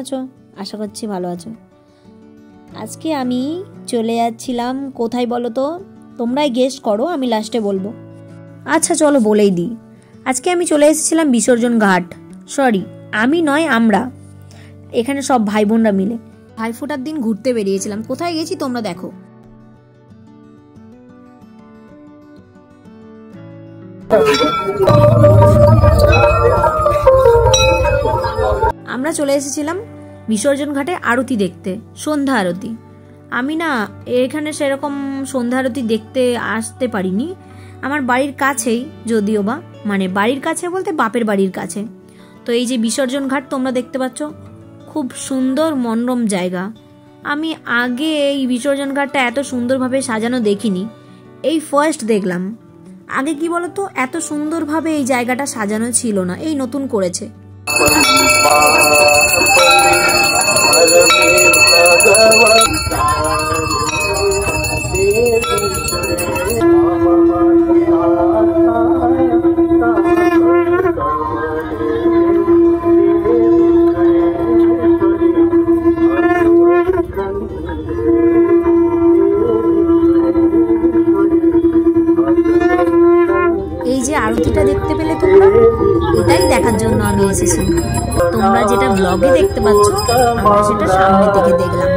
আছো? আশা করছি ভালো আছো। আজকে আমি চলে যাচ্ছিলাম কোথায় বলো তো? তোমরাই গেস করো, আমি লাস্টে বলবো। আচ্ছা চলো বলেই দিই। আজকে আমি চলে এসেছিলাম বিসর্জন ঘাট। সরি, আমি নয়, আমরা এখানে সব ভাই বোনরা মিলে ভাইফোঁটার দিন ঘুরতে বেরিয়েছিলাম। কোথায় গেছি তোমরা দেখো। আমরা চলে এসেছিলাম বিসর্জন ঘাটে আরতি দেখতে, সন্ধ্যা আরতি। আমি না এখানে সেরকম সন্ধ্যা আরতি দেখতে আসতে পারিনি। আমার বাড়ির কাছেই, যদিও বা মানে বাড়ির কাছে বলতে বাপের বাড়ির কাছে। তো এই যে বিসর্জন ঘাট তোমরা দেখতে পাচ্ছ, খুব সুন্দর মনোরম জায়গা। আমি আগে এই বিসর্জন ঘাটটা এত সুন্দরভাবে সাজানো দেখিনি, এই ফার্স্ট দেখলাম। আগে কি বলতো, এত সুন্দরভাবে এই জায়গাটা সাজানো ছিল না, এই নতুন করেছে। এই যে আরতিটা দেখতে পেলে তোমরা, এটাই দেখার জন্য আমি এসেছি। তোমরা যেটা ব্লগে দেখতে পাচ্ছ, আমরা সেটা সামনে থেকে দেখলাম।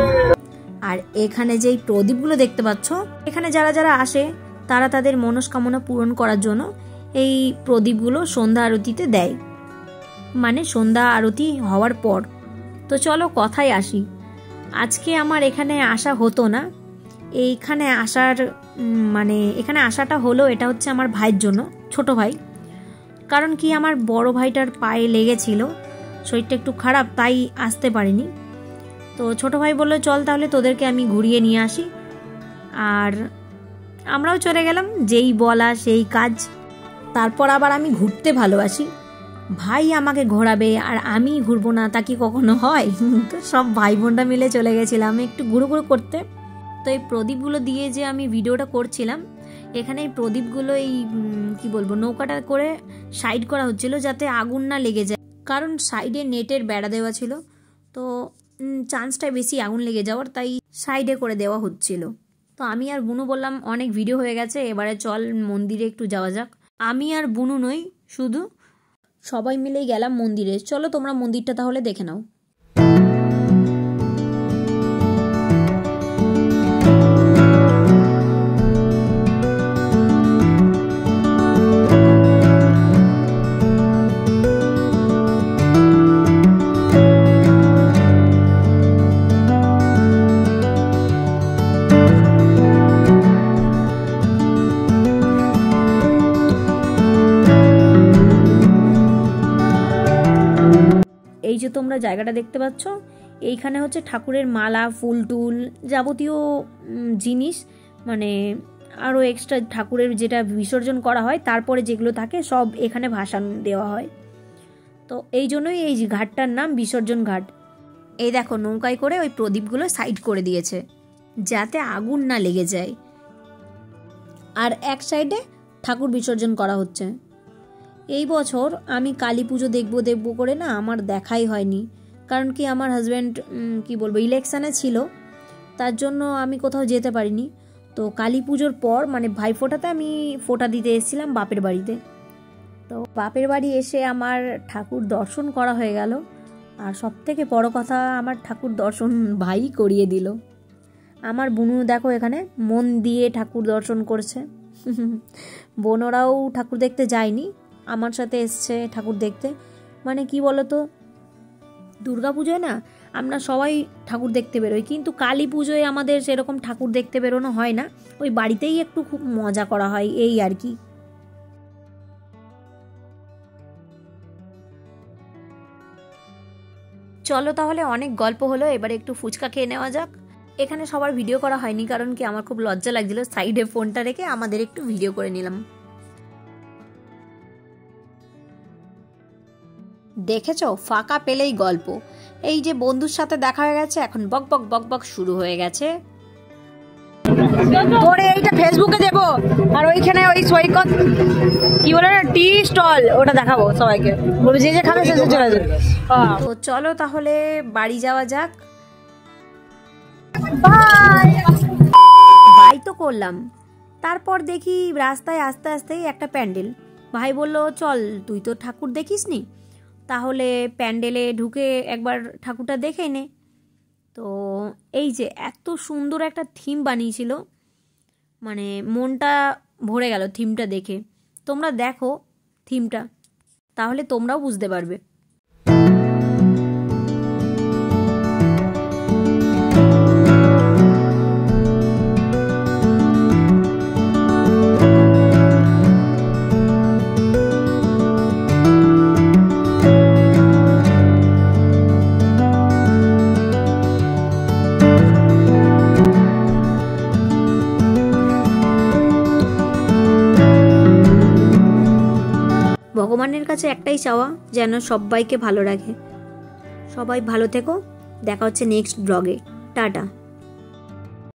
আর এখানে যে প্রদীপগুলো দেখতে পাচ্ছ, এখানে যারা যারা আসে তারা তাদের মনস্কামনা পূরণ করার জন্য এই প্রদীপগুলো সন্ধ্যা আরতিতে দেয়, মানে সন্ধ্যা আরতি হওয়ার পর। তো চলো কথায় আসি। আজকে আমার এখানে আসা হতো না, এইখানে আসার মানে এখানে আসাটা হলো, এটা হচ্ছে আমার ভাইয়ের জন্য, ছোট ভাই। কারণ কি, আমার বড় ভাইটার পায়ে লেগেছিল, শরীরটা একটু খারাপ, তাই আসতে পারিনি। তো ছোট ভাই বললো চল তাহলে তোদেরকে আমি ঘুরিয়ে নিয়ে আসি। আর আমরাও চলে গেলাম, যেই বলা সেই কাজ। তারপর আবার আমি ঘুরতে ভালোবাসি, ভাই আমাকে ঘোরাবে আর আমি ঘুরবো না, তা কি কখনো হয়? তো সব ভাই বোনরা মিলে চলে গেছিলাম একটু ঘুরু ঘুরু করতে। তো এই প্রদীপগুলো দিয়ে যে আমি ভিডিওটা করছিলাম, এখানে এই প্রদীপগুলো এই কি বলবো, নৌকাটা করে সাইড করা হচ্ছিল যাতে আগুন না লেগে যায়। কারণ সাইডে নেটের বেড়া দেওয়া ছিল, তো চান্সটা বেশি আগুন লেগে যাওয়ার, তাই সাইডে করে দেওয়া হচ্ছিল। তো আমি আর বুনু বললাম অনেক ভিডিও হয়ে গেছে, এবারে চল মন্দিরে একটু যাওয়া যাক। আমি আর বুনু নই, শুধু সবাই মিলেই গেলাম মন্দিরে। চলো তোমরা মন্দিরটা তাহলে দেখে নাও। এই যে তোমরা জায়গাটা দেখতে পাচ্ছ, এইখানে হচ্ছে ঠাকুরের মালা, ফুল টুল, যাবতীয় জিনিস, মানে আরও এক্সট্রা ঠাকুরের যেটা বিসর্জন করা হয় তারপরে যেগুলো থাকে সব এখানে ভাসান দেওয়া হয়। তো এই জন্যই এই ঘাটটার নাম বিসর্জন ঘাট। এই দেখো নৌকায় করে ওই প্রদীপগুলো সাইড করে দিয়েছে যাতে আগুন না লেগে যায়। আর এক সাইডে ঠাকুর বিসর্জন করা হচ্ছে। এই বছর আমি কালী পুজো দেখবো করে না আমার দেখাই হয়নি, কারণ কি আমার হাজব্যান্ড কি বলবো ইলেকশানে ছিল, তার জন্য আমি কোথাও যেতে পারিনি। তো কালী পুজোর পর মানে ভাইফোঁটাতে আমি ফোঁটা দিতে এসেছিলাম বাপের বাড়িতে। তো বাপের বাড়ি এসে আমার ঠাকুর দর্শন করা হয়ে গেল। আর সবথেকে বড় কথা, আমার ঠাকুর দর্শন ভাই করিয়ে দিল। আমার বুনু দেখো এখানে মন দিয়ে ঠাকুর দর্শন করছে। বোনরাও ঠাকুর দেখতে যায়নি, আমার সাথে এসছে ঠাকুর দেখতে। মানে কি বলতো, দুর্গা পুজোয় না আমরা সবাই ঠাকুর দেখতে বেরোই, কিন্তু কালী পুজোয় আমাদের সেরকম ঠাকুর দেখতে বেরোনো হয় না, ওই বাড়িতেই একটু খুব মজা করা হয় এই আর কি। চলো তাহলে অনেক গল্প হলো, এবারে একটু ফুচকা খেয়ে নেওয়া যাক। এখানে সবার ভিডিও করা হয়নি, কারণ কি আমার খুব লজ্জা লাগছিল, সাইডে ফোনটা রেখে আমাদের একটু ভিডিও করে নিলাম। দেখেছো, ফাঁকা পেলেই গল্প। এই যে বন্ধুর সাথে দেখা হয়ে গেছে, এখন বক বক বক বক শুরু হয়ে গেছে। করে এইটা ফেসবুকে দেবো, আর ওইখানে ওই সৈকত কি বলে না টি স্টল, ওটা দেখাবো সবাইকে, বলবো যে যে খাবে সে চলে যাবে। তো চলো তাহলে বাড়ি যাওয়া যাক। বাই তো করলাম, তারপর দেখি রাস্তায় আস্তে আস্তেই একটা প্যান্ডেল। ভাই বলল চল তুই তো ঠাকুর দেখিসনি, তাহলে প্যান্ডেলে ঢুকে একবার ঠাকুরটা দেখে নে। তো এই যে এত সুন্দর একটা থিম বানিয়েছিল, মানে মনটা ভরে গেল থিমটা দেখে। তোমরা দেখো থিমটা, তাহলে তোমরাও বুঝতে পারবে। ভগবানের কাছে একটাই চাওয়া, যেন সবাইকে ভালো রাখে। সবাই ভালো থেকো, দেখা হচ্ছে নেক্সট ব্লগে। টাটা।